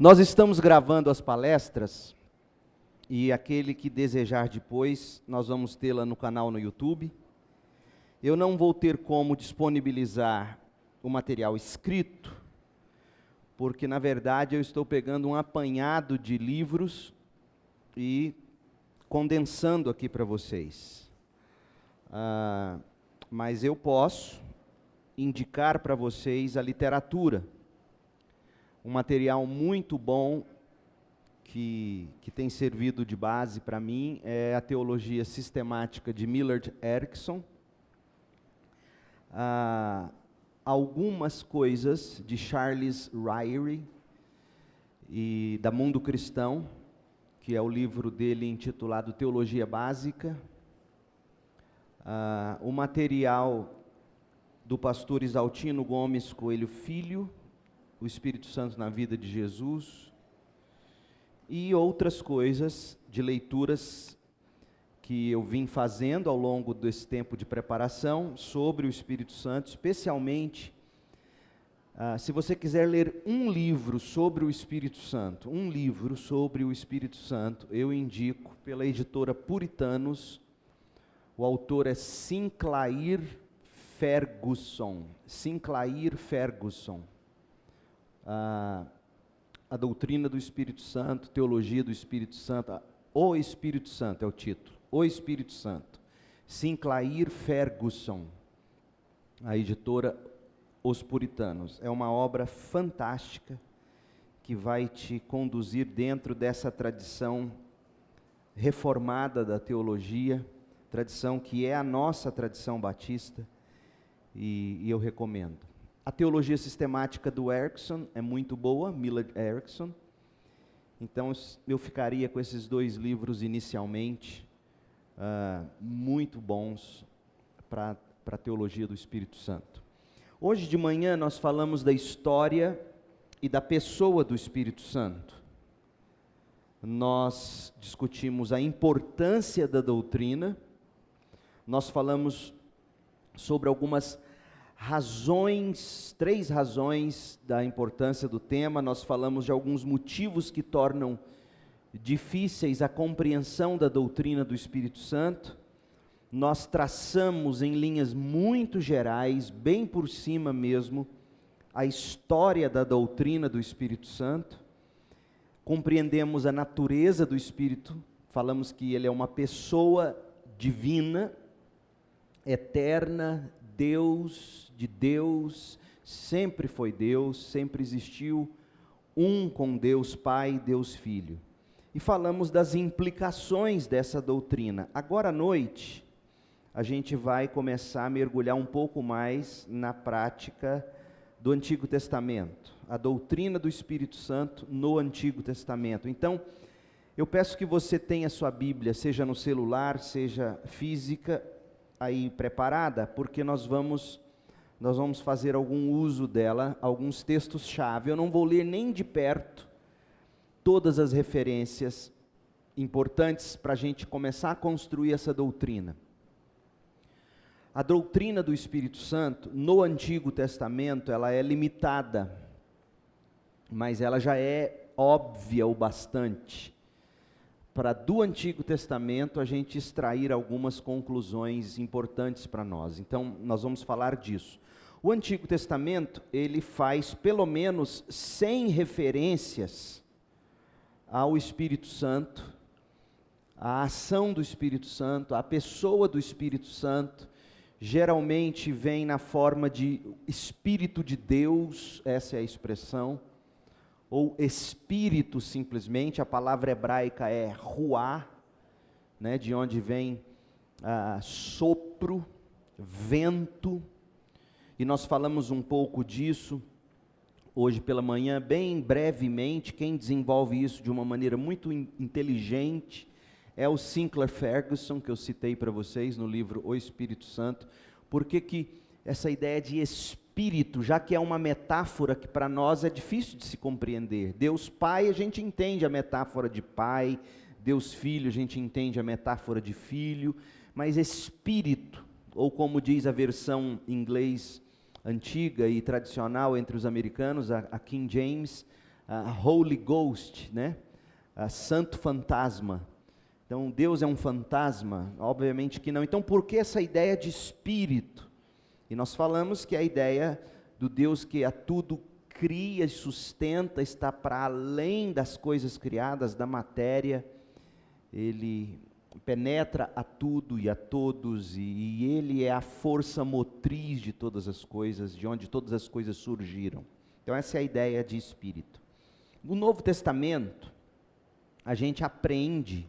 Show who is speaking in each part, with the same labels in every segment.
Speaker 1: Nós estamos gravando as palestras e aquele que desejar depois, nós vamos tê-la no canal no YouTube. Eu não vou ter como disponibilizar o material escrito, porque na verdade eu estou pegando um apanhado de livros e condensando aqui para vocês. Mas eu posso indicar para vocês a literatura. Um material muito bom que tem servido de base para mim é a Teologia Sistemática de Millard Erickson. Algumas coisas de Charles Ryrie e da Mundo Cristão, que é o livro dele intitulado Teologia Básica. O material do pastor Isaltino Gomes Coelho Filho, o Espírito Santo na vida de Jesus, e outras coisas de leituras que eu vim fazendo ao longo desse tempo de preparação sobre o Espírito Santo, especialmente, se você quiser ler um livro sobre o Espírito Santo, eu indico pela editora Puritanos, o autor é Sinclair Ferguson. A doutrina do Espírito Santo, teologia do Espírito Santo, o Espírito Santo é o título, o Espírito Santo. Sinclair Ferguson, a editora Os Puritanos. É uma obra fantástica que vai te conduzir dentro dessa tradição reformada da teologia, tradição que é a nossa tradição batista, e eu recomendo. A teologia sistemática do Erickson é muito boa, Millard Erickson. Então eu ficaria com esses dois livros inicialmente, muito bons para a teologia do Espírito Santo. Hoje de manhã nós falamos da história e da pessoa do Espírito Santo. Nós discutimos a importância da doutrina, nós falamos sobre algumas razões, 3 razões da importância do tema, nós falamos de alguns motivos que tornam difíceis a compreensão da doutrina do Espírito Santo, nós traçamos em linhas muito gerais, bem por cima mesmo, a história da doutrina do Espírito Santo, compreendemos a natureza do Espírito, falamos que ele é uma pessoa divina, eterna, Deus, de Deus, sempre foi Deus, sempre existiu um com Deus Pai, Deus Filho. E falamos das implicações dessa doutrina. Agora à noite, a gente vai começar a mergulhar um pouco mais na prática do Antigo Testamento, a doutrina do Espírito Santo no Antigo Testamento. Então, eu peço que você tenha sua Bíblia, seja no celular, seja física, aí preparada, porque nós vamos fazer algum uso dela, alguns textos-chave. Eu não vou ler nem de perto todas as referências importantes para a gente começar a construir essa doutrina. A doutrina do Espírito Santo, no Antigo Testamento, ela é limitada, mas ela já é óbvia o bastante para do Antigo Testamento a gente extrair algumas conclusões importantes para nós. Então, nós vamos falar disso. O Antigo Testamento, ele faz pelo menos 100 referências ao Espírito Santo, à ação do Espírito Santo, à pessoa do Espírito Santo. Geralmente vem na forma de Espírito de Deus, essa é a expressão, ou Espírito simplesmente, a palavra hebraica é ruá, né, de onde vem sopro, vento, e nós falamos um pouco disso hoje pela manhã, bem brevemente. Quem desenvolve isso de uma maneira muito inteligente é o Sinclair Ferguson, que eu citei para vocês no livro O Espírito Santo. Por que essa ideia de Espírito, já que é uma metáfora que para nós é difícil de se compreender? Deus Pai, a gente entende a metáfora de Pai, Deus Filho, a gente entende a metáfora de Filho, mas Espírito, ou como diz a versão em inglês antiga e tradicional entre os americanos, a King James, Holy Ghost, né? Santo fantasma. Então, Deus é um fantasma? Obviamente que não. Então, por que essa ideia de espírito? E nós falamos que a ideia do Deus que a tudo cria e sustenta, está para além das coisas criadas, da matéria. Ele penetra a tudo e a todos, e Ele é a força motriz de todas as coisas, de onde todas as coisas surgiram. Então essa é a ideia de espírito. No Novo Testamento, a gente aprende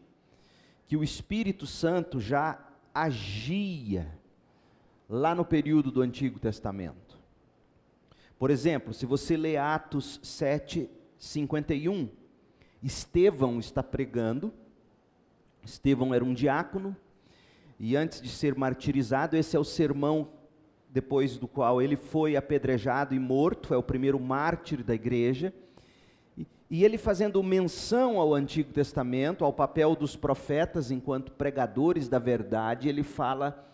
Speaker 1: que o Espírito Santo já agia lá no período do Antigo Testamento. Por exemplo, se você lê Atos 7:51, Estevão está pregando. Estevão era um diácono, e antes de ser martirizado, esse é o sermão depois do qual ele foi apedrejado e morto, é o primeiro mártir da igreja, e ele fazendo menção ao Antigo Testamento, ao papel dos profetas enquanto pregadores da verdade, ele fala,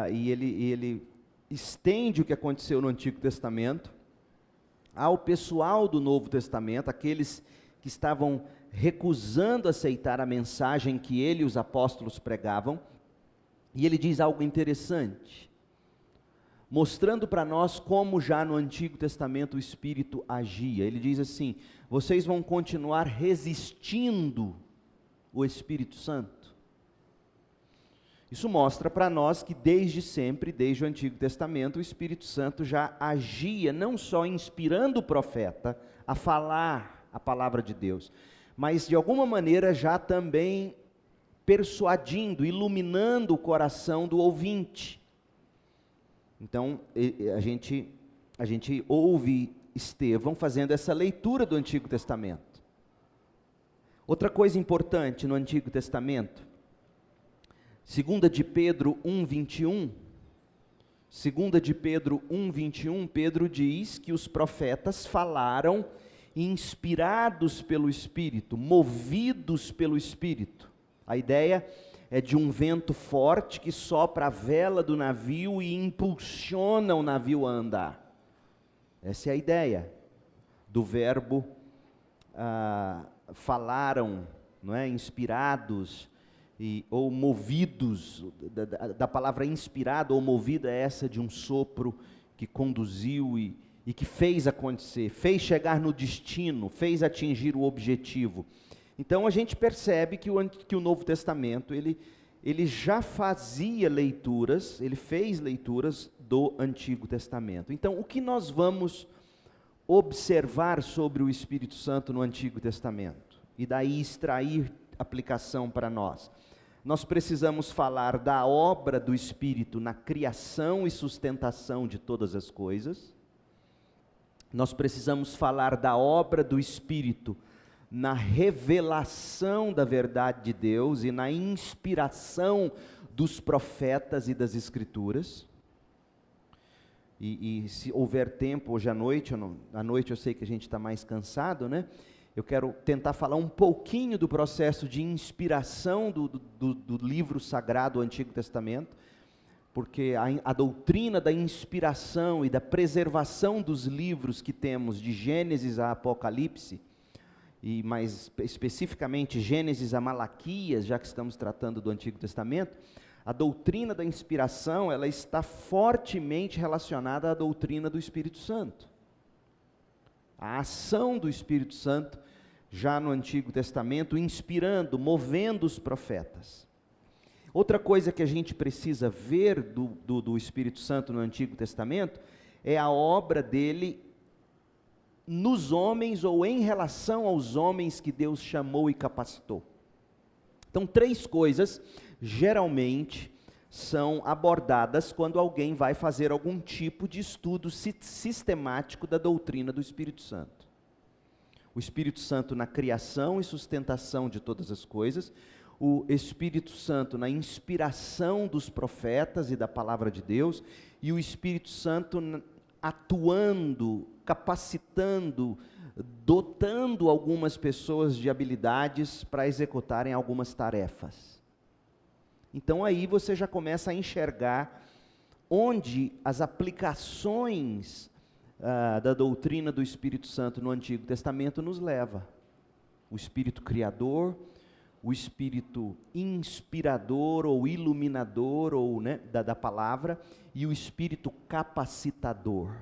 Speaker 1: ele estende o que aconteceu no Antigo Testamento ao pessoal do Novo Testamento, aqueles que estavam recusando aceitar a mensagem que ele e os apóstolos pregavam, e ele diz algo interessante, mostrando para nós como já no Antigo Testamento o Espírito agia. Ele diz assim: vocês vão continuar resistindo o Espírito Santo? Isso mostra para nós que desde sempre, desde o Antigo Testamento, o Espírito Santo já agia, não só inspirando o profeta a falar a palavra de Deus, mas de alguma maneira já também persuadindo, iluminando o coração do ouvinte. Então, a gente ouve Estevão fazendo essa leitura do Antigo Testamento. Outra coisa importante no Antigo Testamento, 2 de Pedro 1:21, 2 de Pedro 1:21, Pedro diz que os profetas falaram inspirados pelo Espírito, movidos pelo Espírito. A ideia é de um vento forte que sopra a vela do navio e impulsiona o navio a andar. Essa é a ideia do verbo falaram, não é? Inspirados ou movidos. Da palavra inspirado ou movido é essa de um sopro que conduziu e que fez acontecer, fez chegar no destino, fez atingir o objetivo. Então a gente percebe que o Novo Testamento, ele já fazia leituras, ele fez leituras do Antigo Testamento. Então o que nós vamos observar sobre o Espírito Santo no Antigo Testamento? E daí extrair aplicação para nós. Nós precisamos falar da obra do Espírito na criação e sustentação de todas as coisas. Nós precisamos falar da obra do Espírito na revelação da verdade de Deus e na inspiração dos profetas e das Escrituras. E se houver tempo hoje à noite eu sei que a gente está mais cansado, né? Eu quero tentar falar um pouquinho do processo de inspiração do livro sagrado do Antigo Testamento, porque a doutrina da inspiração e da preservação dos livros que temos de Gênesis a Apocalipse, e mais especificamente Gênesis a Malaquias, já que estamos tratando do Antigo Testamento, a doutrina da inspiração, ela está fortemente relacionada à doutrina do Espírito Santo. A ação do Espírito Santo, já no Antigo Testamento, inspirando, movendo os profetas. Outra coisa que a gente precisa ver do Espírito Santo no Antigo Testamento é a obra dele nos homens ou em relação aos homens que Deus chamou e capacitou. Então, 3 coisas geralmente são abordadas quando alguém vai fazer algum tipo de estudo sistemático da doutrina do Espírito Santo. O Espírito Santo na criação e sustentação de todas as coisas, o Espírito Santo na inspiração dos profetas e da palavra de Deus, e o Espírito Santo atuando, capacitando, dotando algumas pessoas de habilidades para executarem algumas tarefas. Então aí você já começa a enxergar onde as aplicações da doutrina do Espírito Santo no Antigo Testamento nos leva. O Espírito Criador, o Espírito inspirador ou iluminador ou, né, da palavra, e o Espírito capacitador.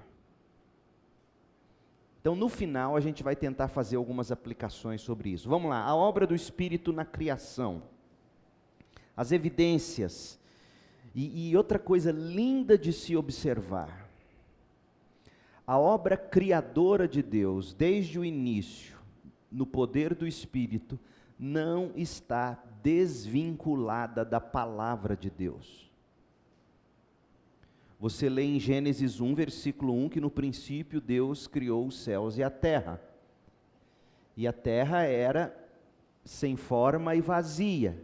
Speaker 1: Então, no final, a gente vai tentar fazer algumas aplicações sobre isso. Vamos lá, a obra do Espírito na criação. As evidências. E outra coisa linda de se observar. A obra criadora de Deus, desde o início, no poder do Espírito, não está desvinculada da palavra de Deus. Você lê em Gênesis 1, versículo 1, que no princípio Deus criou os céus e a terra. E a terra era sem forma e vazia.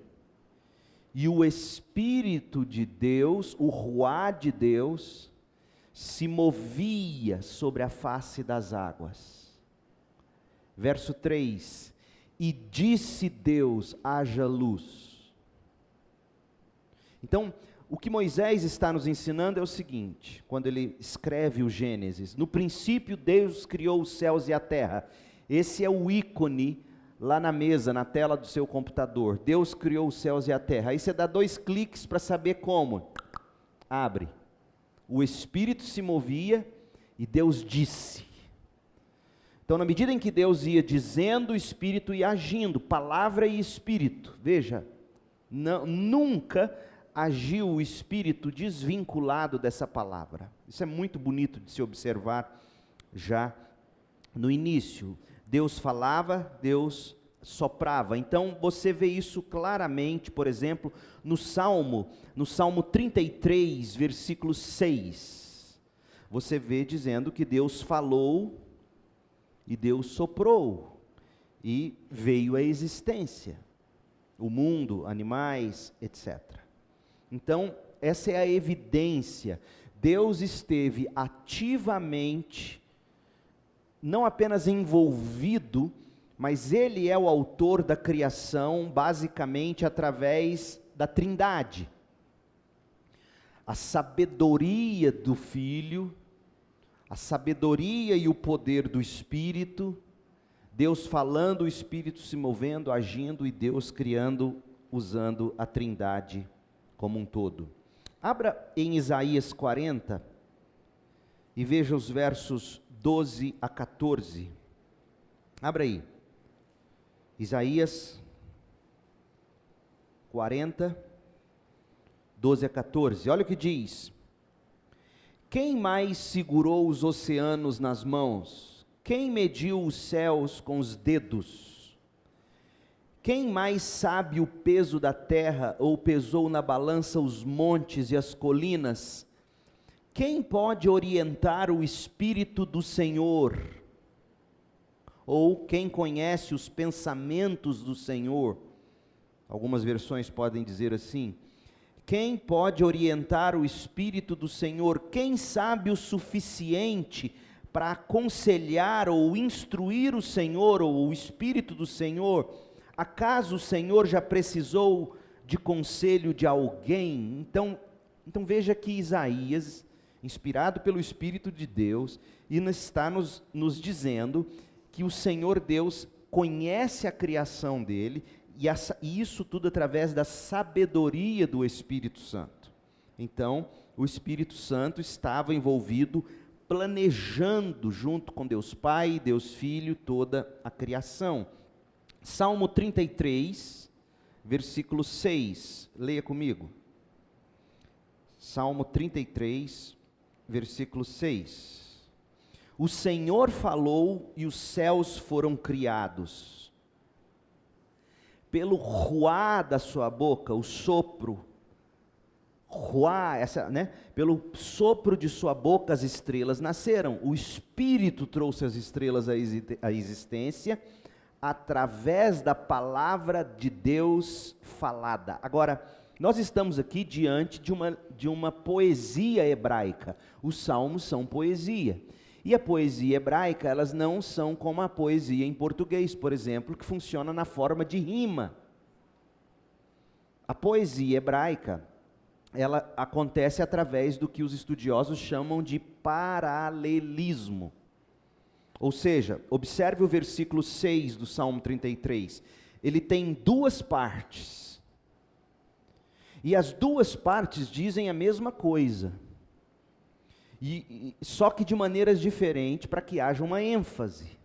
Speaker 1: E o Espírito de Deus, o Ruá de Deus, se movia sobre a face das águas. Verso 3, e disse Deus, haja luz. Então, o que Moisés está nos ensinando é o seguinte, quando ele escreve o Gênesis, no princípio Deus criou os céus e a terra. Esse é o ícone lá na mesa, na tela do seu computador. Deus criou os céus e a terra. Aí você dá 2 cliques para saber como. Abre. O Espírito se movia e Deus disse. Então, na medida em que Deus ia dizendo, o Espírito ia agindo, palavra e Espírito. Veja, nunca agiu o Espírito desvinculado dessa palavra. Isso é muito bonito de se observar já no início. Deus falava, Deus soprava. Então você vê isso claramente, por exemplo, no Salmo 33, versículo 6. Você vê dizendo que Deus falou e Deus soprou e veio à existência. O mundo, animais, etc. Então, essa é a evidência. Deus esteve ativamente, não apenas envolvido, mas Ele é o autor da criação, basicamente através da Trindade. A sabedoria do Filho, a sabedoria e o poder do Espírito, Deus falando, o Espírito se movendo, agindo, e Deus criando, usando a Trindade como um todo. Abra em Isaías 40 e veja os versos 12 a 14. Abra aí. Isaías 40, 12 a 14. Olha o que diz. Quem mais segurou os oceanos nas mãos? Quem mediu os céus com os dedos? Quem mais sabe o peso da terra, ou pesou na balança os montes e as colinas? Quem pode orientar o Espírito do Senhor? Ou quem conhece os pensamentos do Senhor? Algumas versões podem dizer assim. Quem pode orientar o Espírito do Senhor? Quem sabe o suficiente para aconselhar ou instruir o Senhor, ou o Espírito do Senhor? Acaso o Senhor já precisou de conselho de alguém? Então veja que Isaías, inspirado pelo Espírito de Deus, está nos dizendo que o Senhor Deus conhece a criação dele, e isso tudo através da sabedoria do Espírito Santo. Então, o Espírito Santo estava envolvido, planejando junto com Deus Pai, Deus Filho, toda a criação. Salmo 33, versículo 6, leia comigo. Salmo 33, versículo 6. O Senhor falou e os céus foram criados. Pelo ruá da sua boca, o sopro, ruá, pelo sopro de sua boca as estrelas nasceram. O Espírito trouxe as estrelas à existência, através da palavra de Deus falada. Agora, nós estamos aqui diante de uma poesia hebraica. Os salmos são poesia. E a poesia hebraica, elas não são como a poesia em português, por exemplo, que funciona na forma de rima. A poesia hebraica, ela acontece através do que os estudiosos chamam de paralelismo. Ou seja, observe o versículo 6 do Salmo 33. Ele tem duas partes. E as duas partes dizem a mesma coisa. Só que de maneiras diferentes, para que haja uma ênfase.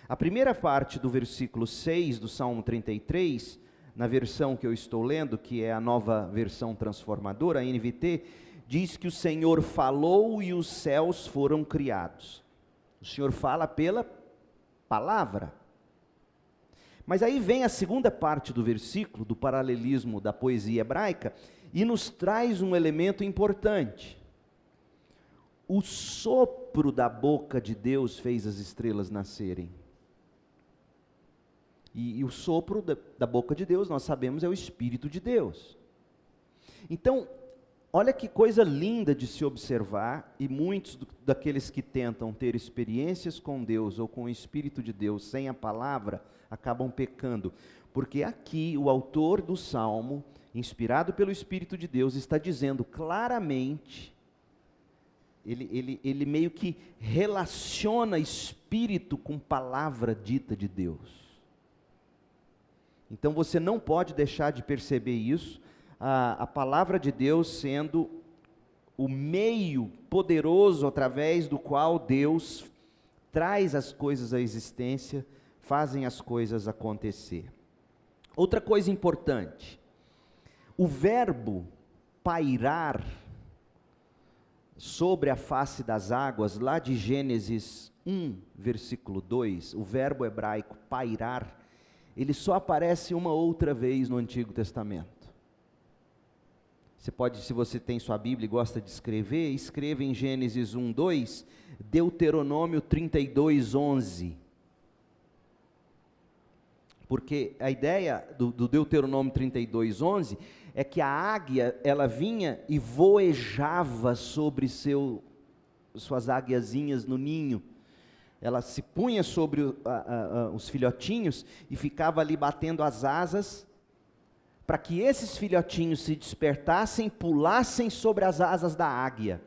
Speaker 1: A primeira parte do versículo 6 do Salmo 33, na versão que eu estou lendo, que é a nova versão transformadora, a NVT, diz que o Senhor falou e os céus foram criados. O Senhor fala pela palavra. Mas aí vem a segunda parte do versículo, do paralelismo da poesia hebraica, e nos traz um elemento importante. O sopro da boca de Deus fez as estrelas nascerem. E o sopro da boca de Deus, nós sabemos, é o Espírito de Deus. Então, olha que coisa linda de se observar, e muitos daqueles que tentam ter experiências com Deus ou com o Espírito de Deus sem a palavra, acabam pecando. Porque aqui o autor do Salmo, inspirado pelo Espírito de Deus, está dizendo claramente, ele meio que relaciona Espírito com palavra dita de Deus. Então você não pode deixar de perceber isso, a palavra de Deus sendo o meio poderoso através do qual Deus traz as coisas à existência, fazem as coisas acontecer. Outra coisa importante, o verbo pairar sobre a face das águas, lá de Gênesis 1, versículo 2, o verbo hebraico pairar, ele só aparece uma outra vez no Antigo Testamento. Você pode, se você tem sua Bíblia e gosta de escrever, escreva em Gênesis 1, 2, Deuteronômio 32, 11. Porque a ideia do Deuteronômio 32, 11, é que a águia, ela vinha e voejava sobre suas águiazinhas no ninho. Ela se punha sobre os filhotinhos e ficava ali batendo as asas, para que esses filhotinhos se despertassem, pulassem sobre as asas da águia,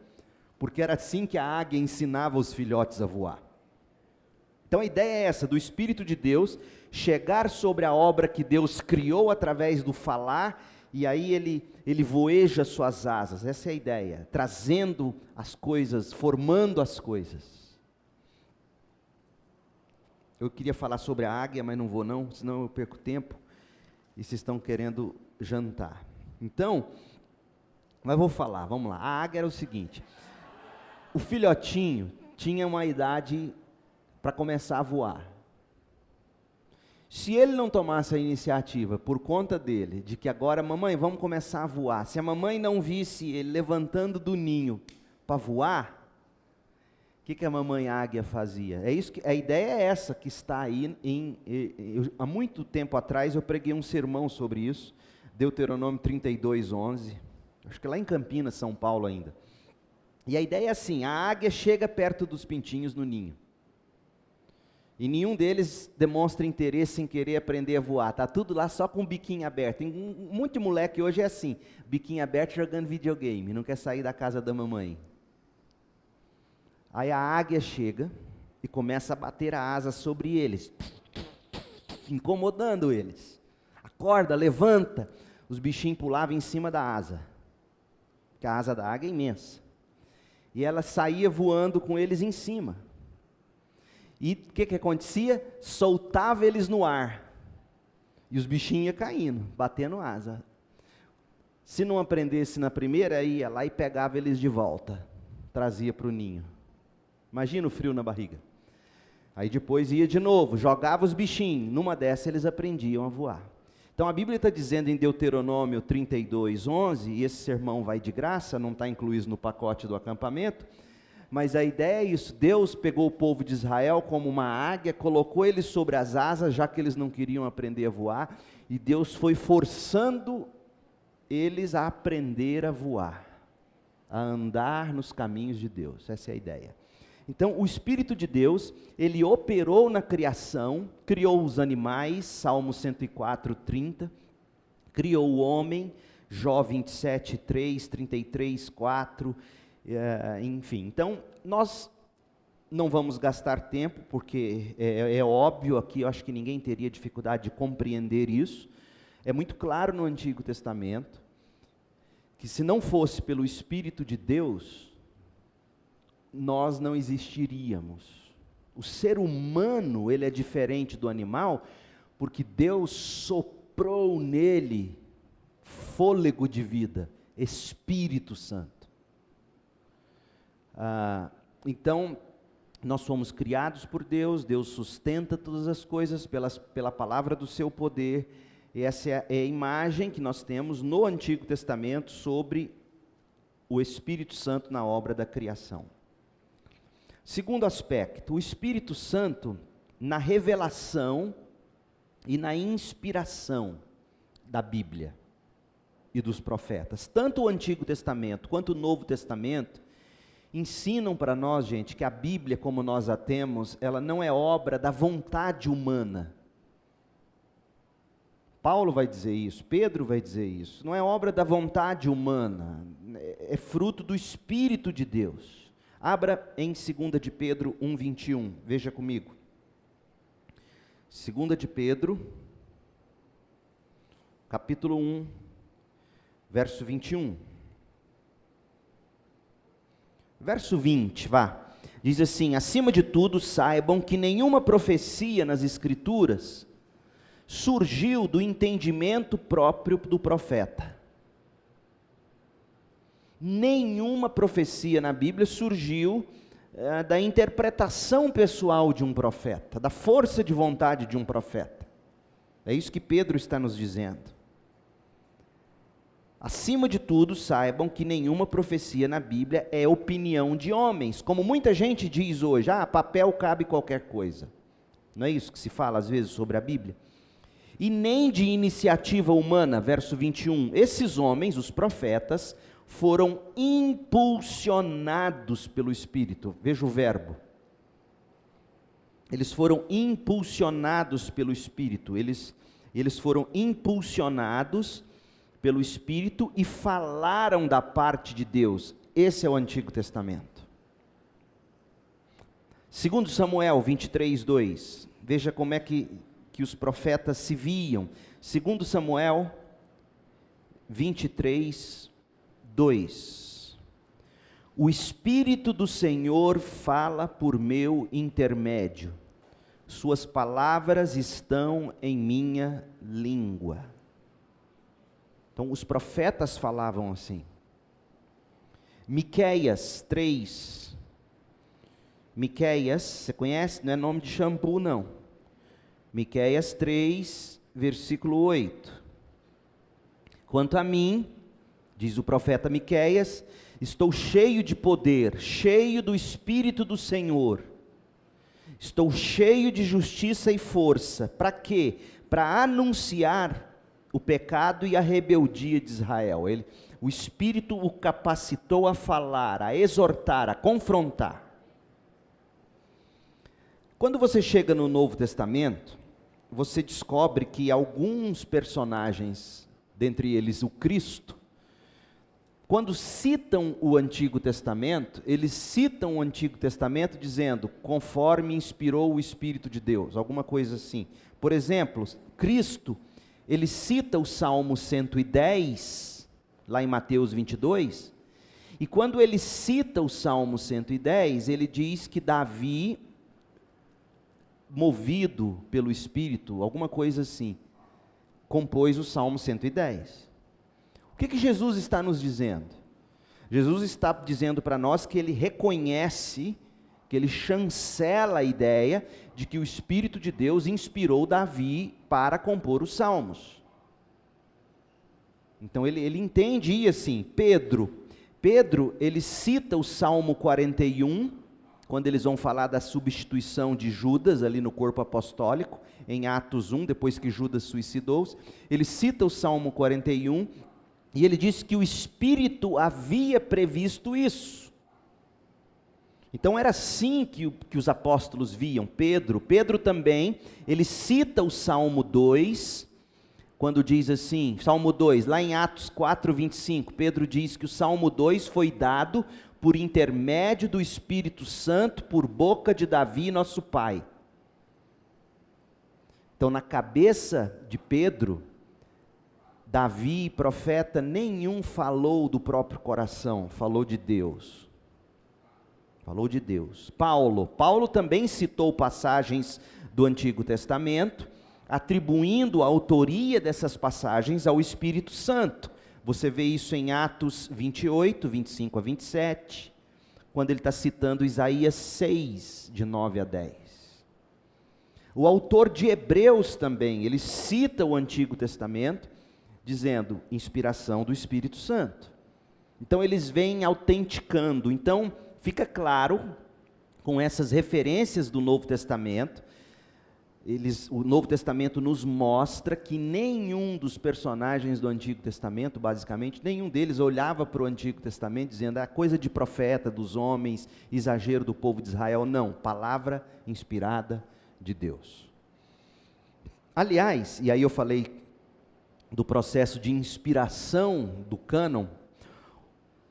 Speaker 1: porque era assim que a águia ensinava os filhotes a voar. Então a ideia é essa, do Espírito de Deus, chegar sobre a obra que Deus criou através do falar, e aí ele voeja suas asas, essa é a ideia, trazendo as coisas, formando as coisas. Eu queria falar sobre a águia, mas não vou não, senão eu perco tempo, e vocês estão querendo jantar. Então, mas vou falar, vamos lá. A águia era o seguinte, o filhotinho tinha uma idade para começar a voar. Se ele não tomasse a iniciativa por conta dele, de que agora, mamãe, vamos começar a voar, se a mamãe não visse ele levantando do ninho para voar, o que a mamãe águia fazia? A ideia é essa que está aí, há muito tempo atrás eu preguei um sermão sobre isso, Deuteronômio 32, 11, acho que lá em Campinas, São Paulo ainda. E a ideia é assim, a águia chega perto dos pintinhos no ninho, e nenhum deles demonstra interesse em querer aprender a voar, está tudo lá só com o biquinho aberto. Tem muito moleque hoje é assim, biquinho aberto jogando videogame, não quer sair da casa da mamãe. Aí a águia chega e começa a bater a asa sobre eles, incomodando eles. Acorda, levanta. Os bichinhos pulavam em cima da asa, porque a asa da águia é imensa. E ela saía voando com eles em cima. E o que acontecia? Soltava eles no ar. E os bichinhos iam caindo, batendo asa. Se não aprendesse na primeira, ia lá e pegava eles de volta, trazia para o ninho. Imagina o frio na barriga. Aí depois ia de novo, jogava os bichinhos. Numa dessas eles aprendiam a voar. Então a Bíblia está dizendo em Deuteronômio 32, 11, e esse sermão vai de graça, não está incluído no pacote do acampamento, mas a ideia é isso, Deus pegou o povo de Israel como uma águia, colocou eles sobre as asas, já que eles não queriam aprender a voar, e Deus foi forçando eles a aprender a voar, a andar nos caminhos de Deus, essa é a ideia. Então, o Espírito de Deus, ele operou na criação, criou os animais, Salmo 104, 30, criou o homem, Jó 27, 3, 33, 4, enfim. Então, nós não vamos gastar tempo, porque é óbvio aqui, eu acho que ninguém teria dificuldade de compreender isso. É muito claro no Antigo Testamento, que se não fosse pelo Espírito de Deus, nós não existiríamos. O ser humano, ele é diferente do animal, porque Deus soprou nele fôlego de vida, Espírito Santo. Então, nós fomos criados por Deus, Deus sustenta todas as coisas pela palavra do seu poder. Essa é a imagem que nós temos no Antigo Testamento sobre o Espírito Santo na obra da criação. Segundo aspecto, o Espírito Santo na revelação e na inspiração da Bíblia e dos profetas. Tanto o Antigo Testamento quanto o Novo Testamento ensinam para nós, gente, que a Bíblia, como nós a temos, ela não é obra da vontade humana. Paulo vai dizer isso, Pedro vai dizer isso. Não é obra da vontade humana, é fruto do Espírito de Deus. Abra em 2 de Pedro 1:21, veja comigo. 2 de Pedro, capítulo 1, verso 21. Verso 20, diz assim: acima de tudo saibam que nenhuma profecia nas Escrituras surgiu do entendimento próprio do profeta. Nenhuma profecia na Bíblia surgiu da interpretação pessoal de um profeta, da força de vontade de um profeta. É isso que Pedro está nos dizendo. Acima de tudo, saibam que nenhuma profecia na Bíblia é opinião de homens, como muita gente diz hoje, papel cabe qualquer coisa. Não é isso que se fala às vezes sobre a Bíblia? E nem de iniciativa humana, verso 21. Esses homens, os profetas, foram impulsionados pelo Espírito. Veja o verbo. Eles foram impulsionados pelo Espírito. Eles foram impulsionados pelo Espírito e falaram da parte de Deus. Esse é o Antigo Testamento. 2 Samuel 23:2. Veja como é que os profetas se viam. 2 Samuel 23:2. O Espírito do Senhor fala por meu intermédio. Suas palavras estão em minha língua. Então, os profetas falavam assim. Miqueias 3. Miqueias, você conhece? Não é nome de shampoo, não. Miqueias 3, versículo 8. Quanto a mim, diz o profeta Miqueias, estou cheio de poder, cheio do Espírito do Senhor. Estou cheio de justiça e força. Para quê? Para anunciar o pecado e a rebeldia de Israel. O Espírito o capacitou a falar, a exortar, a confrontar. Quando você chega no Novo Testamento, você descobre que alguns personagens, dentre eles o Cristo, quando citam o Antigo Testamento, eles citam o Antigo Testamento dizendo, conforme inspirou o Espírito de Deus, alguma coisa assim. Por exemplo, Cristo, ele cita o Salmo 110, lá em Mateus 22, e quando ele cita o Salmo 110, ele diz que Davi, movido pelo Espírito, alguma coisa assim, compôs o Salmo 110. O que Jesus está nos dizendo? Jesus está dizendo para nós que ele reconhece, que ele chancela a ideia de que o Espírito de Deus inspirou Davi para compor os salmos. Então ele entende assim, Pedro, ele cita o Salmo 41, quando eles vão falar da substituição de Judas ali no corpo apostólico, em Atos 1, depois que Judas suicidou-se, ele cita o Salmo 41, e ele diz que o Espírito havia previsto isso. Então era assim que os apóstolos viam. Pedro também, ele cita o Salmo 2, quando diz assim, Salmo 2, lá em Atos 4, 25, Pedro diz que o Salmo 2 foi dado por intermédio do Espírito Santo, por boca de Davi, nosso pai. Então, na cabeça de Pedro, Davi, profeta, nenhum falou do próprio coração, falou de Deus. Falou de Deus. Paulo também citou passagens do Antigo Testamento, atribuindo a autoria dessas passagens ao Espírito Santo. Você vê isso em Atos 28, 25 a 27, quando ele está citando Isaías 6, de 9 a 10. O autor de Hebreus também, ele cita o Antigo Testamento, dizendo, inspiração do Espírito Santo. Então eles vêm autenticando. Então fica claro, com essas referências do Novo Testamento, o Novo Testamento nos mostra que nenhum dos personagens do Antigo Testamento, basicamente, nenhum deles olhava para o Antigo Testamento dizendo, coisa de profeta, dos homens, exagero do povo de Israel. Não, palavra inspirada de Deus. Aliás, e aí eu falei do processo de inspiração do cânon,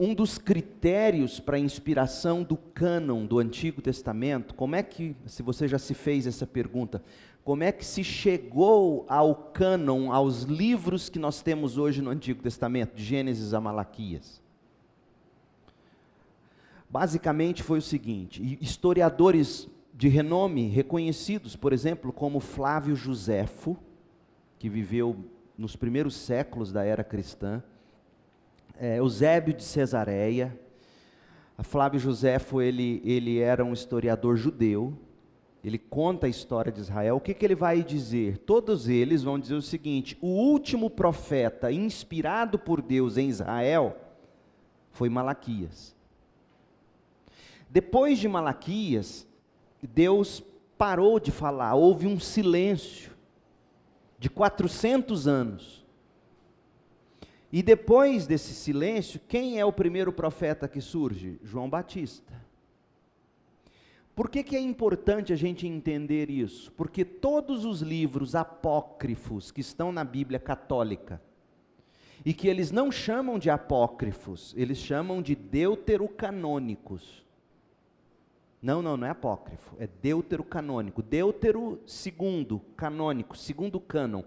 Speaker 1: um dos critérios para a inspiração do cânon do Antigo Testamento, como é que, se você já se fez essa pergunta, como é que se chegou ao cânon, aos livros que nós temos hoje no Antigo Testamento, de Gênesis a Malaquias? Basicamente foi o seguinte, historiadores de renome reconhecidos, por exemplo, como Flávio Josefo, que viveu nos primeiros séculos da era cristã, Eusébio de Cesareia. Flávio Josefo, ele era um historiador judeu, ele conta a história de Israel. O que ele vai dizer? Todos eles vão dizer o seguinte: o último profeta inspirado por Deus em Israel foi Malaquias. Depois de Malaquias, Deus parou de falar, houve um silêncio de 400 anos. E depois desse silêncio, quem é o primeiro profeta que surge? João Batista. Por que é importante a gente entender isso? Porque todos os livros apócrifos que estão na Bíblia católica, e que eles não chamam de apócrifos, eles chamam de deuterocanônicos. Não é apócrifo, é deuterocanônico. Deutero, segundo, canônico, segundo cânon.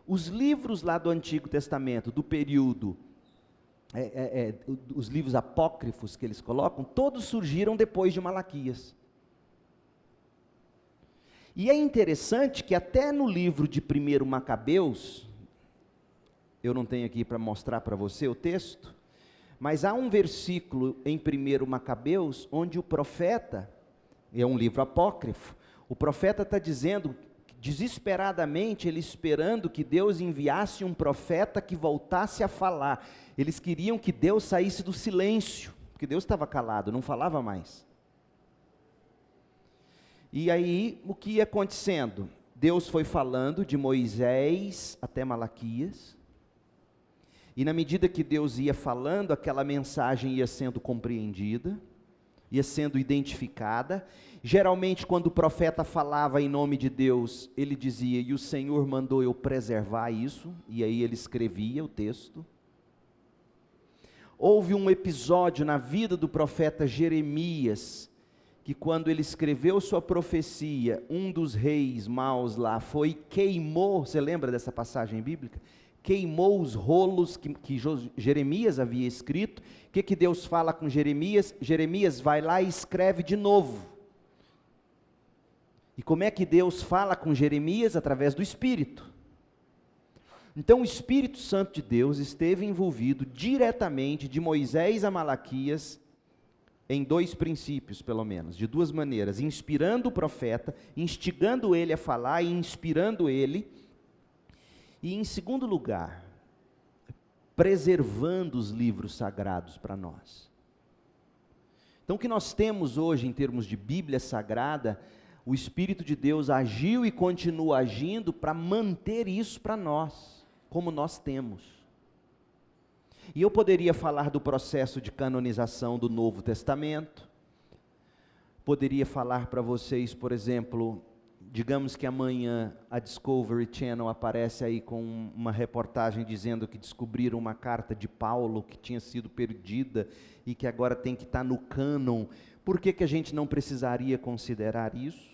Speaker 1: Os livros lá do Antigo Testamento, do período, os livros apócrifos que eles colocam, todos surgiram depois de Malaquias. E é interessante que até no livro de 1 Macabeus, eu não tenho aqui para mostrar para você o texto, mas há um versículo em 1 Macabeus, onde o profeta, é um livro apócrifo, o profeta está dizendo, desesperadamente, ele esperando que Deus enviasse um profeta que voltasse a falar. Eles queriam que Deus saísse do silêncio, porque Deus estava calado, não falava mais. E aí, o que ia acontecendo? Deus foi falando de Moisés até Malaquias, e na medida que Deus ia falando, aquela mensagem ia sendo compreendida, ia sendo identificada. Geralmente, quando o profeta falava em nome de Deus, ele dizia, e o Senhor mandou eu preservar isso, e aí ele escrevia o texto. Houve um episódio na vida do profeta Jeremias, que quando ele escreveu sua profecia, um dos reis maus lá queimou, você lembra dessa passagem bíblica? Queimou os rolos que Jeremias havia escrito. O que Deus fala com Jeremias? Jeremias, vai lá e escreve de novo. E como é que Deus fala com Jeremias? Através do Espírito. Então o Espírito Santo de Deus esteve envolvido diretamente de Moisés a Malaquias, em dois princípios pelo menos, de duas maneiras: inspirando o profeta, instigando ele a falar e inspirando ele, e em segundo lugar, preservando os livros sagrados para nós. Então o que nós temos hoje em termos de Bíblia Sagrada, o Espírito de Deus agiu e continua agindo para manter isso para nós, como nós temos. E eu poderia falar do processo de canonização do Novo Testamento, poderia falar para vocês, por exemplo, digamos que amanhã a Discovery Channel aparece aí com uma reportagem dizendo que descobriram uma carta de Paulo que tinha sido perdida e que agora tem que estar no cânon, por que a gente não precisaria considerar isso?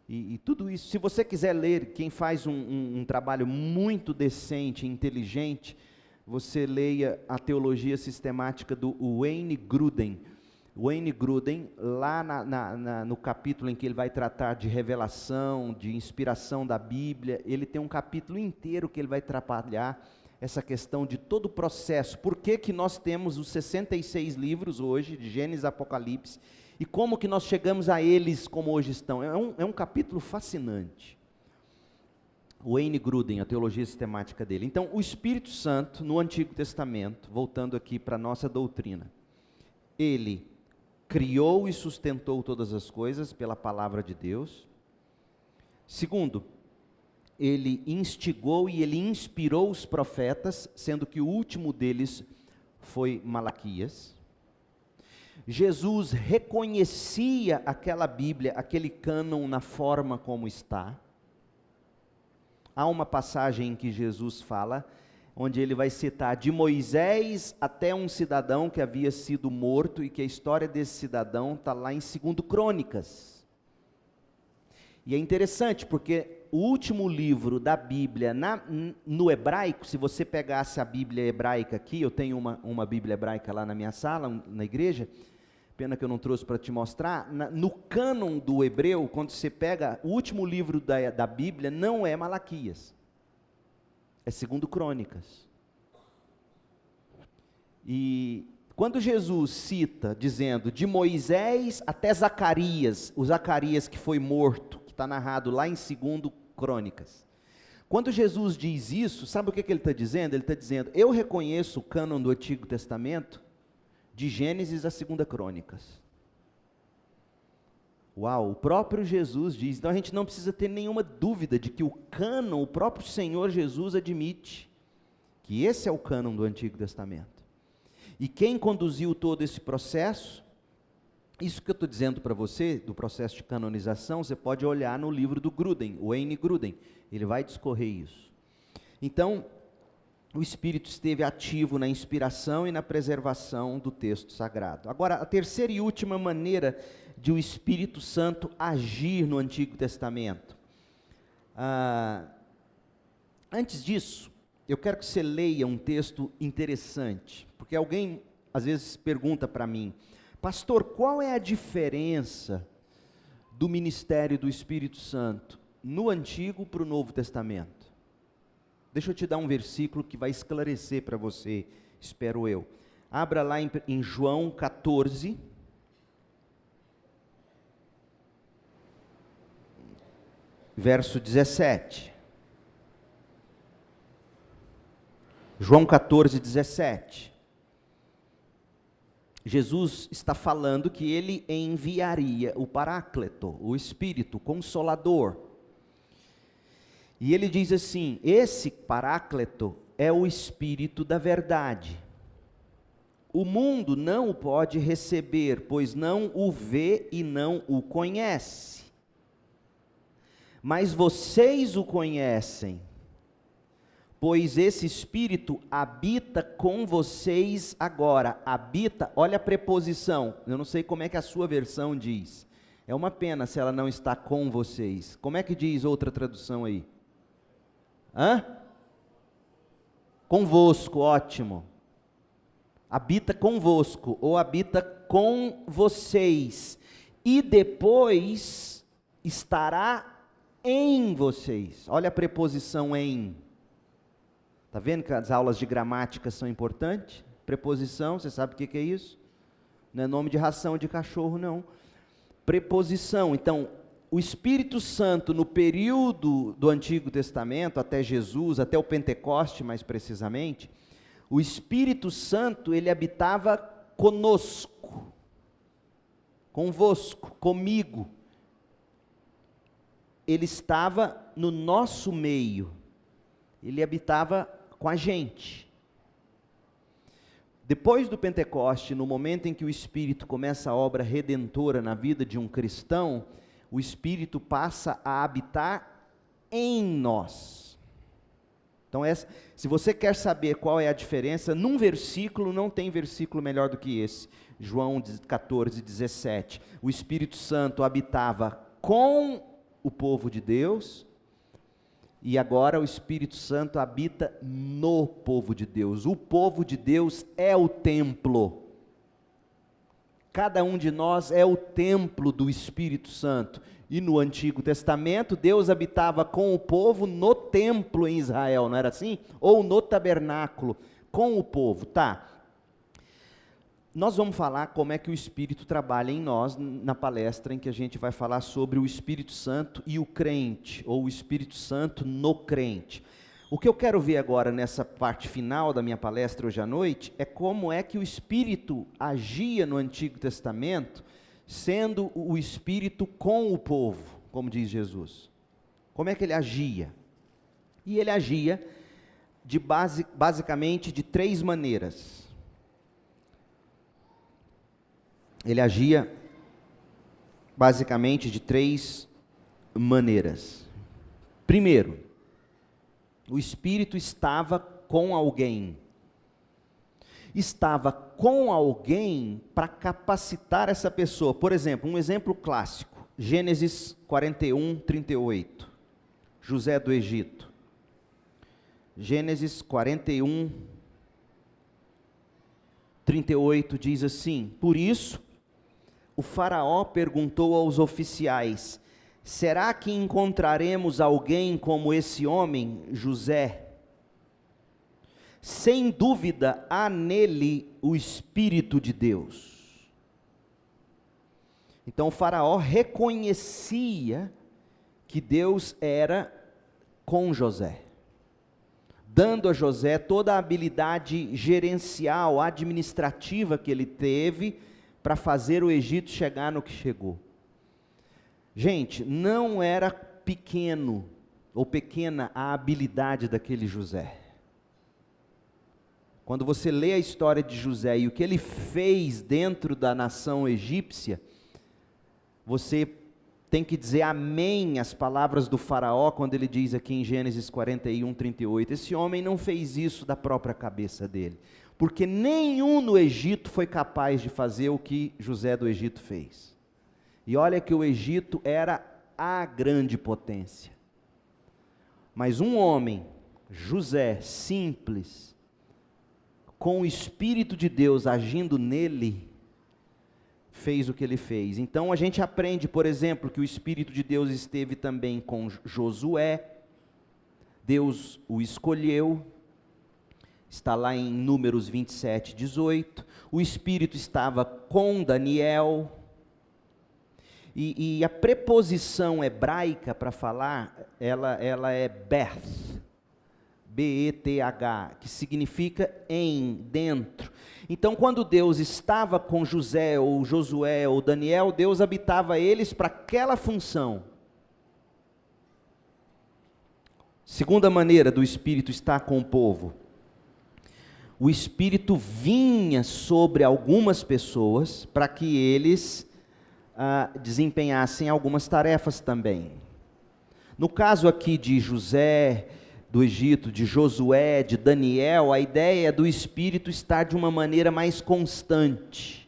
Speaker 1: E tudo isso, se você quiser ler, quem faz um trabalho muito decente, inteligente, você leia a teologia sistemática do Wayne Grudem. Wayne Grudem, lá no capítulo em que ele vai tratar de revelação, de inspiração da Bíblia, ele tem um capítulo inteiro que ele vai trabalhar essa questão de todo o processo. Por que nós temos os 66 livros hoje, de Gênesis a Apocalipse, e como que nós chegamos a eles como hoje estão. É um capítulo fascinante. Wayne Grudem, a teologia sistemática dele. Então, o Espírito Santo, no Antigo Testamento, voltando aqui para a nossa doutrina, ele criou e sustentou todas as coisas pela palavra de Deus. Segundo, ele instigou e ele inspirou os profetas, sendo que o último deles foi Malaquias. Jesus reconhecia aquela Bíblia, aquele cânon na forma como está. Há uma passagem em que Jesus fala, onde ele vai citar de Moisés até um cidadão que havia sido morto, e que a história desse cidadão está lá em 2 Crônicas. E é interessante, porque o último livro da Bíblia, no hebraico, se você pegasse a Bíblia hebraica aqui, eu tenho uma Bíblia hebraica lá na minha sala, na igreja, pena que eu não trouxe para te mostrar, no cânon do hebreu, quando você pega o último livro da Bíblia, não é Malaquias, é 2 Crônicas. E quando Jesus cita, dizendo, de Moisés até Zacarias, o Zacarias que foi morto, que está narrado lá em 2 Crônicas, quando Jesus diz isso, sabe o que ele está dizendo? Ele está dizendo, eu reconheço o cânon do Antigo Testamento, de Gênesis a 2 Crônicas. Uau, o próprio Jesus diz, então a gente não precisa ter nenhuma dúvida de que o cânon, o próprio Senhor Jesus admite, que esse é o cânon do Antigo Testamento. E quem conduziu todo esse processo, isso que eu estou dizendo para você, do processo de canonização, você pode olhar no livro do Grudem, o Wayne Grudem, ele vai discorrer isso. Então, o Espírito esteve ativo na inspiração e na preservação do texto sagrado. Agora, a terceira e última maneira de o Espírito Santo agir no Antigo Testamento. Antes disso, eu quero que você leia um texto interessante, porque alguém às vezes pergunta para mim, pastor, qual é a diferença do ministério do Espírito Santo no Antigo para o Novo Testamento? Deixa eu te dar um versículo que vai esclarecer para você, espero eu. Abra lá em João 14, verso 17. João 14, 17. Jesus está falando que ele enviaria o Paráclito, o Espírito Consolador. E ele diz assim, esse Paráclito é o Espírito da verdade. O mundo não o pode receber, pois não o vê e não o conhece. Mas vocês o conhecem, pois esse Espírito habita com vocês agora. Habita, olha a preposição, eu não sei como é que a sua versão diz. É uma pena se ela não está com vocês. Como é que diz outra tradução aí? Convosco, ótimo. Habita convosco, ou habita com vocês, e depois estará em vocês. Olha a preposição em. Está vendo que as aulas de gramática são importantes? Preposição, você sabe o que é isso? Não é nome de ração de cachorro, não. Preposição, então, o Espírito Santo, no período do Antigo Testamento, até Jesus, até o Pentecoste mais precisamente, o Espírito Santo, ele habitava conosco, convosco, comigo. Ele estava no nosso meio, ele habitava com a gente. Depois do Pentecoste, no momento em que o Espírito começa a obra redentora na vida de um cristão, o Espírito passa a habitar em nós. Então, se você quer saber qual é a diferença, num versículo, não tem versículo melhor do que esse. João 14, 17. O Espírito Santo habitava com o povo de Deus, e agora o Espírito Santo habita no povo de Deus. O povo de Deus é o templo. Cada um de nós é o templo do Espírito Santo. E no Antigo Testamento, Deus habitava com o povo no templo em Israel, não era assim? Ou no tabernáculo, com o povo, tá? Nós vamos falar como é que o Espírito trabalha em nós, na palestra em que a gente vai falar sobre o Espírito Santo e o crente, ou o Espírito Santo no crente. O que eu quero ver agora nessa parte final da minha palestra hoje à noite, é como é que o Espírito agia no Antigo Testamento, sendo o Espírito com o povo, como diz Jesus. Como é que ele agia? E ele agia basicamente de 3 maneiras. Ele agia basicamente de 3 maneiras. Primeiro, o Espírito estava com alguém. Estava com alguém para capacitar essa pessoa. Por exemplo, um exemplo clássico, Gênesis 41, 38, José do Egito. Gênesis 41, 38 diz assim: por isso, o faraó perguntou aos oficiais: será que encontraremos alguém como esse homem, José? Sem dúvida, há nele o Espírito de Deus. Então o faraó reconhecia que Deus era com José, dando a José toda a habilidade gerencial, administrativa que ele teve para fazer o Egito chegar no que chegou. Gente, não era pequeno ou pequena a habilidade daquele José. Quando você lê a história de José e o que ele fez dentro da nação egípcia, você tem que dizer amém às palavras do faraó, quando ele diz aqui em Gênesis 41, 38, esse homem não fez isso da própria cabeça dele, porque nenhum no Egito foi capaz de fazer o que José do Egito fez. E olha que o Egito era a grande potência. Mas um homem, José, simples, com o Espírito de Deus agindo nele, fez o que ele fez. Então a gente aprende, por exemplo, que o Espírito de Deus esteve também com Josué. Deus o escolheu. Está lá em Números 27, 18. O Espírito estava com Daniel. E a preposição hebraica para falar, ela é Beth, B-E-T-H, que significa em, dentro. Então, quando Deus estava com José, ou Josué, ou Daniel, Deus habitava eles para aquela função. Segunda maneira do Espírito estar com o povo. O Espírito vinha sobre algumas pessoas para que eles desempenhassem algumas tarefas também. No caso aqui de José do Egito, de Josué, de Daniel, a ideia é do Espírito estar de uma maneira mais constante.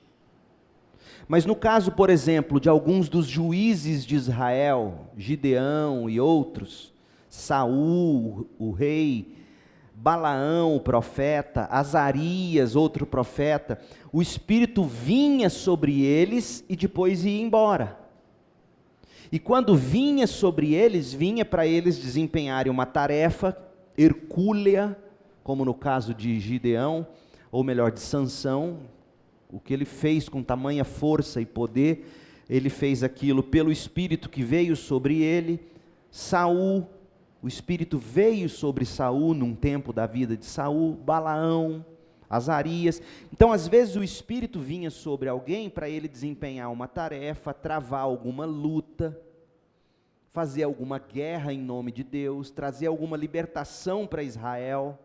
Speaker 1: Mas no caso, por exemplo, de alguns dos juízes de Israel, Gideão e outros, Saul, o rei, Balaão, o profeta, Azarias, outro profeta, o Espírito vinha sobre eles e depois ia embora. E quando vinha sobre eles, vinha para eles desempenharem uma tarefa hercúlea, como no caso de Gideão, ou melhor, de Sansão. O que ele fez com tamanha força e poder, ele fez aquilo pelo Espírito que veio sobre ele. Saul, o Espírito veio sobre Saul num tempo da vida de Saul. Balaão, Azarias. Então, às vezes o Espírito vinha sobre alguém para ele desempenhar uma tarefa, travar alguma luta, fazer alguma guerra em nome de Deus, trazer alguma libertação para Israel.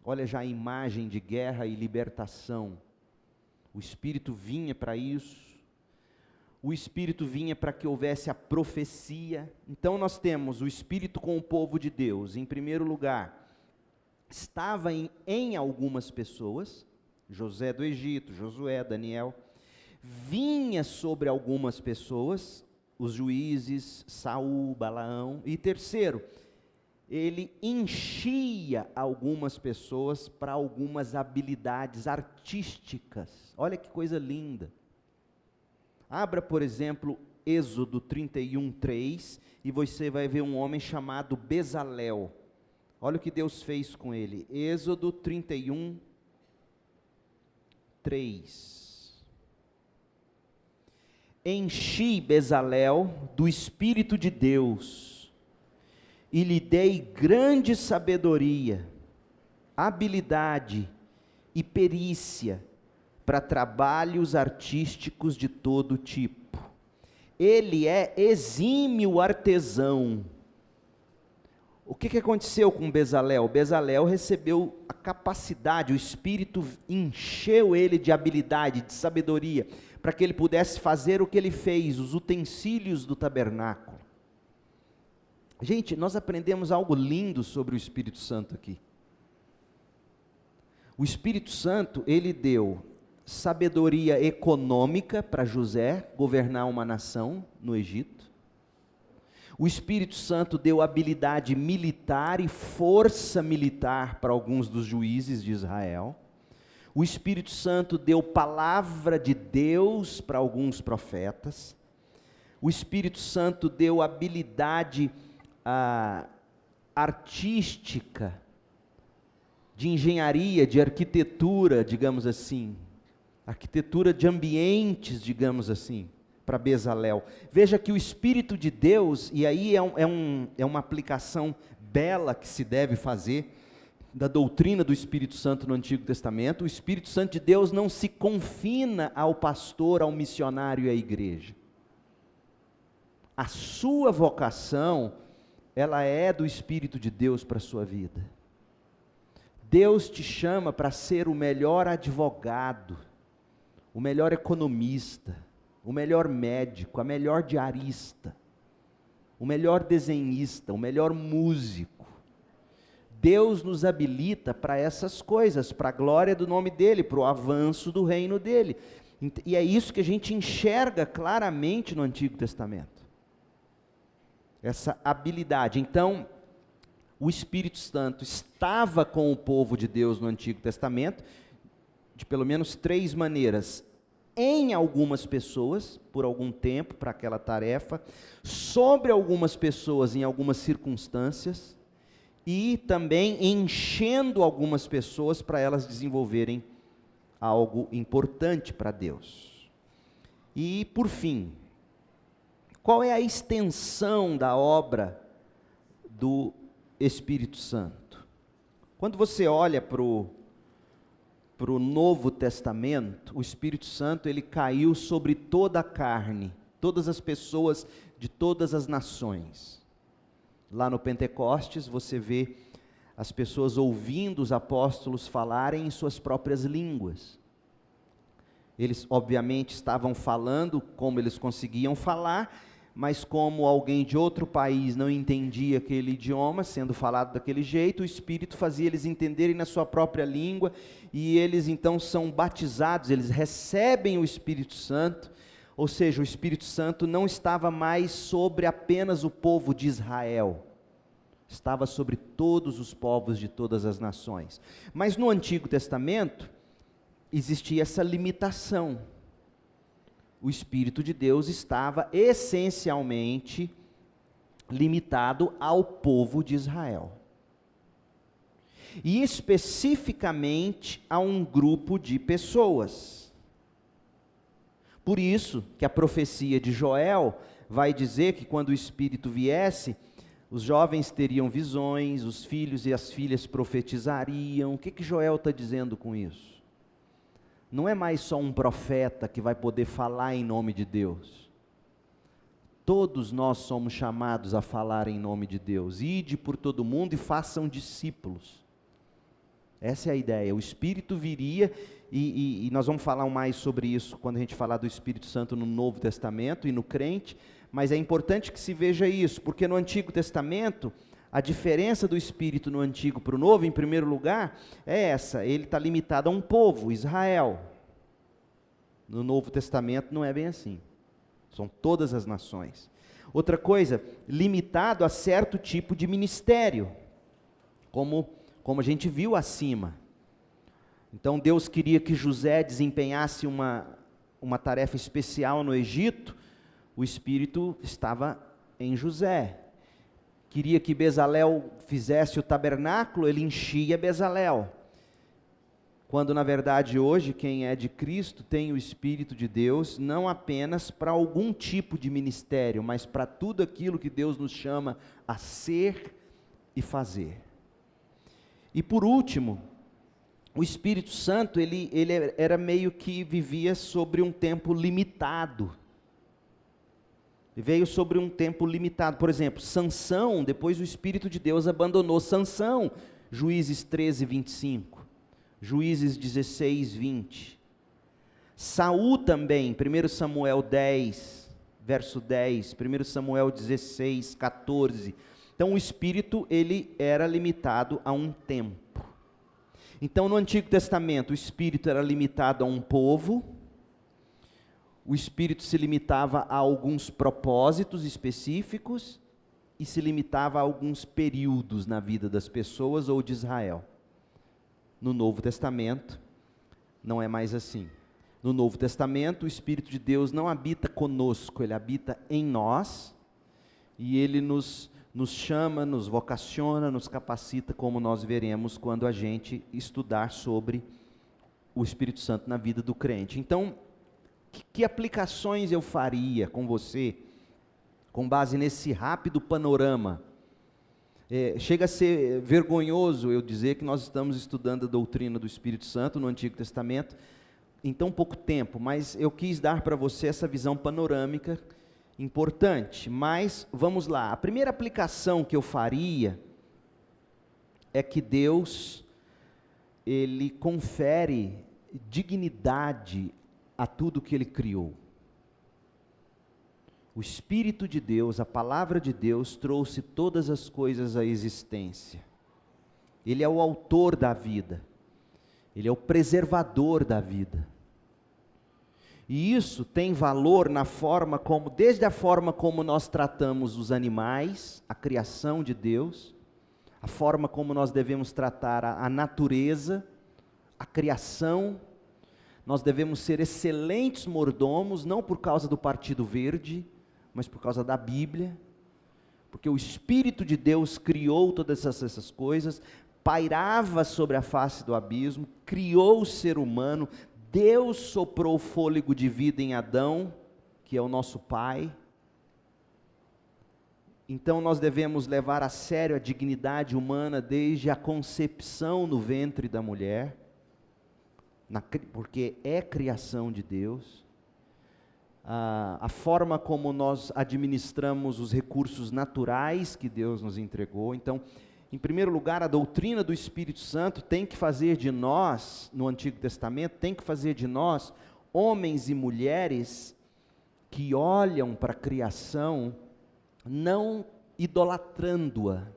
Speaker 1: Olha já a imagem de guerra e libertação. O Espírito vinha para isso. o Espírito vinha para que houvesse a profecia. Então nós temos o Espírito com o povo de Deus. Em primeiro lugar, estava em algumas pessoas, José do Egito, Josué, Daniel, vinha sobre algumas pessoas, os juízes, Saul, Balaão, e terceiro, ele enchia algumas pessoas para algumas habilidades artísticas. Olha que coisa linda. Abra, por exemplo, Êxodo 31:3, e você vai ver um homem chamado Bezalel. Olha o que Deus fez com ele. Êxodo 31:3. Enchi Bezalel do Espírito de Deus, e lhe dei grande sabedoria, habilidade e perícia para trabalhos artísticos de todo tipo. Ele é exímio artesão. O que aconteceu com Bezalel? Bezalel recebeu a capacidade, o Espírito encheu ele de habilidade, de sabedoria, para que ele pudesse fazer o que ele fez, os utensílios do tabernáculo. Gente, nós aprendemos algo lindo sobre o Espírito Santo aqui. O Espírito Santo, ele deu sabedoria econômica para José governar uma nação no Egito. O Espírito Santo deu habilidade militar e força militar para alguns dos juízes de Israel. O Espírito Santo deu palavra de Deus para alguns profetas. O Espírito Santo deu habilidade artística, de engenharia, de arquitetura, digamos assim, arquitetura de ambientes, digamos assim, para Bezalel. Veja que o Espírito de Deus, e aí é uma aplicação bela que se deve fazer, da doutrina do Espírito Santo no Antigo Testamento. O Espírito Santo de Deus não se confina ao pastor, ao missionário e à igreja. A sua vocação, ela é do Espírito de Deus para a sua vida. Deus te chama para ser o melhor advogado, o melhor economista, o melhor médico, a melhor diarista, o melhor desenhista, o melhor músico. Deus nos habilita para essas coisas, para a glória do nome dEle, para o avanço do reino dEle. E é isso que a gente enxerga claramente no Antigo Testamento. Essa habilidade. Então, o Espírito Santo estava com o povo de Deus no Antigo Testamento, de pelo menos 3 maneiras. Em algumas pessoas, por algum tempo, para aquela tarefa, sobre algumas pessoas em algumas circunstâncias, e também enchendo algumas pessoas para elas desenvolverem algo importante para Deus. E, por fim, qual é a extensão da obra do Espírito Santo? Quando você olha para o Novo Testamento, o Espírito Santo, ele caiu sobre toda a carne, todas as pessoas de todas as nações. Lá no Pentecostes, você vê as pessoas ouvindo os apóstolos falarem em suas próprias línguas. Eles, obviamente, estavam falando como eles conseguiam falar, mas como alguém de outro país não entendia aquele idioma, sendo falado daquele jeito, o Espírito fazia eles entenderem na sua própria língua, e eles então são batizados, eles recebem o Espírito Santo. Ou seja, o Espírito Santo não estava mais sobre apenas o povo de Israel, estava sobre todos os povos de todas as nações. Mas no Antigo Testamento, existia essa limitação. O Espírito de Deus estava essencialmente limitado ao povo de Israel. E especificamente a um grupo de pessoas. Por isso que a profecia de Joel vai dizer que quando o Espírito viesse, os jovens teriam visões, os filhos e as filhas profetizariam. O que Joel está dizendo com isso? Não é mais só um profeta que vai poder falar em nome de Deus. Todos nós somos chamados a falar em nome de Deus. Ide por todo mundo e façam discípulos. Essa é a ideia. O Espírito viria, e nós vamos falar mais sobre isso quando a gente falar do Espírito Santo no Novo Testamento e no crente, mas é importante que se veja isso, porque no Antigo Testamento, a diferença do Espírito no Antigo para o Novo, em primeiro lugar, é essa: ele está limitado a um povo, Israel. No Novo Testamento não é bem assim, são todas as nações. Outra coisa, limitado a certo tipo de ministério, como a gente viu acima. Então Deus queria que José desempenhasse uma tarefa especial no Egito, o Espírito estava em José. Queria que Bezalel fizesse o tabernáculo, ele enchia Bezalel. Quando na verdade hoje quem é de Cristo tem o Espírito de Deus, não apenas para algum tipo de ministério, mas para tudo aquilo que Deus nos chama a ser e fazer. E por último, o Espírito Santo, ele era meio que vivia sobre um tempo limitado. Ele veio sobre um tempo limitado. Por exemplo, Sansão, depois o Espírito de Deus abandonou Sansão, Juízes 13, 25. Juízes 16, 20. Saul também, 1 Samuel 10, verso 10, 1 Samuel 16, 14. Então o Espírito, ele era limitado a um tempo. Então no Antigo Testamento o Espírito era limitado a um povo, o Espírito se limitava a alguns propósitos específicos e se limitava a alguns períodos na vida das pessoas ou de Israel. No Novo Testamento, não é mais assim. No Novo Testamento, o Espírito de Deus não habita conosco, ele habita em nós, e ele nos chama, nos vocaciona, nos capacita, como nós veremos quando a gente estudar sobre o Espírito Santo na vida do crente. Então, que aplicações eu faria com você, com base nesse rápido panorama? Chega a ser vergonhoso eu dizer que nós estamos estudando a doutrina do Espírito Santo no Antigo Testamento em tão pouco tempo, mas eu quis dar para você essa visão panorâmica importante. Mas vamos lá, a primeira aplicação que eu faria é que Deus, ele confere dignidade a tudo que ele criou. O Espírito de Deus, a palavra de Deus, trouxe todas as coisas à existência. Ele é o autor da vida. Ele é o preservador da vida. E isso tem valor na forma como, desde a forma como nós tratamos os animais, a criação de Deus, a forma como nós devemos tratar a natureza, a criação. Nós devemos ser excelentes mordomos, não por causa do Partido Verde, mas por causa da Bíblia, porque o Espírito de Deus criou todas essas coisas, pairava sobre a face do abismo, criou o ser humano, Deus soprou o fôlego de vida em Adão, que é o nosso pai. Então nós devemos levar a sério a dignidade humana desde a concepção no ventre da mulher, porque é criação de Deus. A forma como nós administramos os recursos naturais que Deus nos entregou. Então, em primeiro lugar, a doutrina do Espírito Santo tem que fazer de nós, no Antigo Testamento, tem que fazer de nós homens e mulheres que olham para a criação, não idolatrando-a.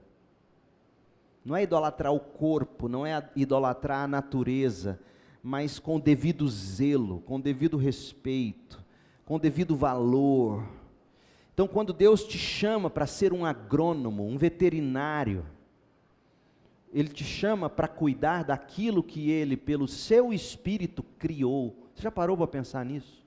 Speaker 1: Não é idolatrar o corpo, não é idolatrar a natureza, mas com devido zelo, com devido respeito, com devido valor. Então, quando Deus te chama para ser um agrônomo, um veterinário, Ele te chama para cuidar daquilo que Ele, pelo seu Espírito, criou. Você já parou para pensar nisso?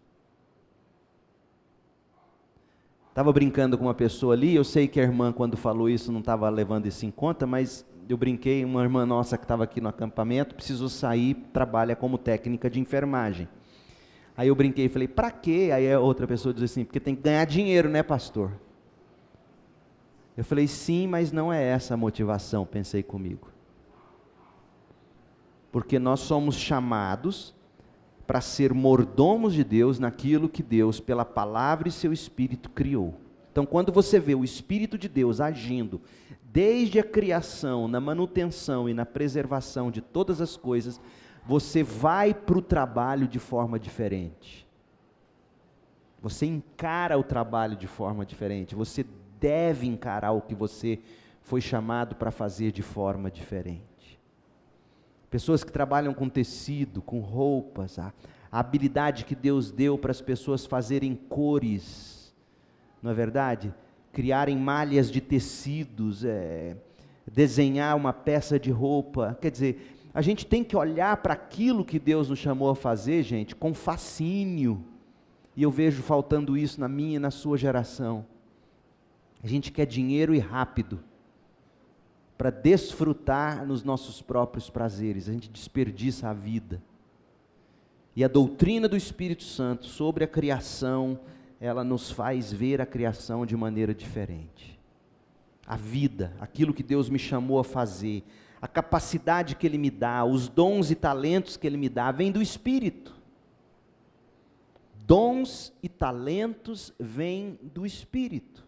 Speaker 1: Estava brincando com uma pessoa ali, eu sei que a irmã, quando falou isso, não estava levando isso em conta, mas eu brinquei, uma irmã nossa que estava aqui no acampamento, precisou sair, trabalha como técnica de enfermagem. Aí eu brinquei e falei, para quê? Aí a outra pessoa diz assim, porque tem que ganhar dinheiro, né, pastor? Eu falei, sim, mas não é essa a motivação, pensei comigo. Porque nós somos chamados para ser mordomos de Deus naquilo que Deus, pela palavra e seu Espírito, criou. Então, quando você vê o Espírito de Deus agindo, desde a criação, na manutenção e na preservação de todas as coisas, você vai para o trabalho de forma diferente. Você encara o trabalho de forma diferente. Você deve encarar o que você foi chamado para fazer de forma diferente. Pessoas que trabalham com tecido, com roupas, a habilidade que Deus deu para as pessoas fazerem cores, não é verdade? Criarem malhas de tecidos, desenhar uma peça de roupa. Quer dizer, a gente tem que olhar para aquilo que Deus nos chamou a fazer, gente, com fascínio. E eu vejo faltando isso na minha e na sua geração. A gente quer dinheiro e rápido, para desfrutar nos nossos próprios prazeres. A gente desperdiça a vida. E a doutrina do Espírito Santo sobre a criação, ela nos faz ver a criação de maneira diferente. A vida, aquilo que Deus me chamou a fazer, a capacidade que Ele me dá, os dons e talentos que Ele me dá, vem do Espírito. Dons e talentos vêm do Espírito.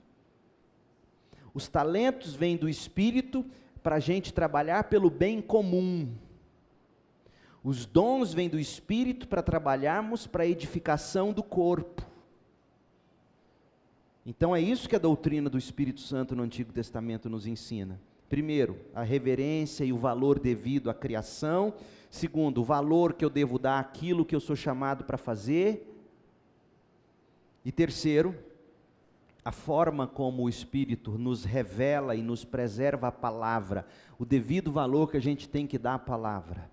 Speaker 1: Os talentos vêm do Espírito para a gente trabalhar pelo bem comum. Os dons vêm do Espírito para trabalharmos para a edificação do corpo. Então é isso que a doutrina do Espírito Santo no Antigo Testamento nos ensina. Primeiro, a reverência e o valor devido à criação. Segundo, o valor que eu devo dar àquilo que eu sou chamado para fazer. E terceiro, a forma como o Espírito nos revela e nos preserva a palavra, o devido valor que a gente tem que dar à palavra.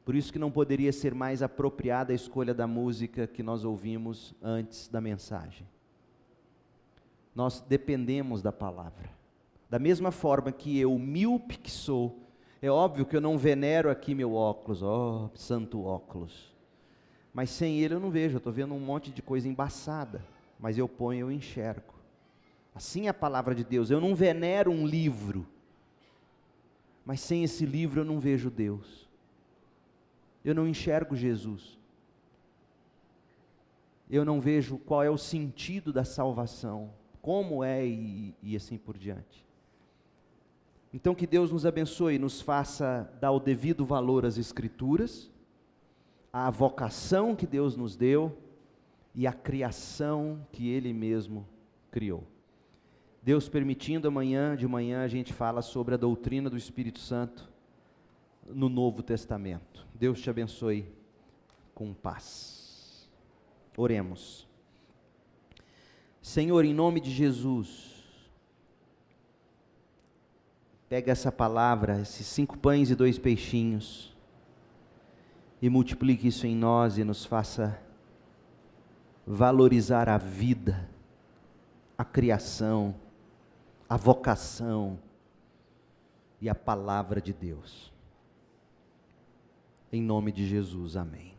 Speaker 1: Por isso que não poderia ser mais apropriada a escolha da música que nós ouvimos antes da mensagem. Nós dependemos da palavra. Da mesma forma que eu, míope que sou, é óbvio que eu não venero aqui meu óculos, santo óculos. Mas sem ele eu não vejo, eu estou vendo um monte de coisa embaçada. Mas eu ponho, eu enxergo. Assim é a palavra de Deus. Eu não venero um livro, mas sem esse livro eu não vejo Deus. Eu não enxergo Jesus. Eu não vejo qual é o sentido da salvação, como é e assim por diante. Então que Deus nos abençoe e nos faça dar o devido valor às Escrituras, à vocação que Deus nos deu e à criação que Ele mesmo criou. Deus permitindo, de manhã a gente fala sobre a doutrina do Espírito Santo no Novo Testamento. Deus te abençoe com paz. Oremos. Senhor, em nome de Jesus, pega essa palavra, esses 5 pães e 2 peixinhos, e multiplique isso em nós e nos faça valorizar a vida, a criação, a vocação e a palavra de Deus. Em nome de Jesus, amém.